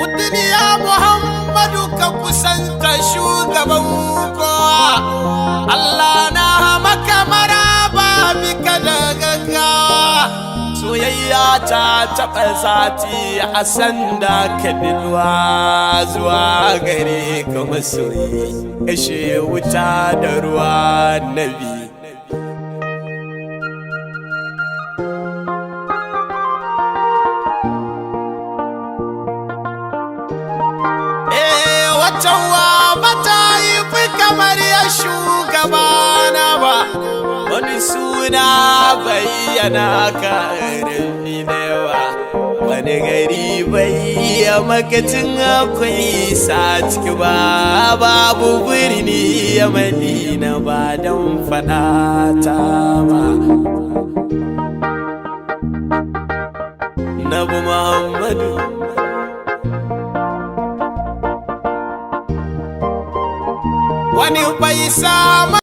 Udini ya Muhammadu ka kusanta shugaban kowa. Allah na maka maraba bika da gaggawa. Soyayya ta taɓa zati a sanda ka bilwa zuwa gare ka masoyi. Kashe wuta da ruwa nabi. Watawa bata yi fi kamar ya shugabana ba, wani suna bayyana karfi da yawa, wani gari bai ya makacin akwai sa ciki ba, babu birni ya Madina ba don faɗa ta ba. Nabi Muhammadu wani bai samu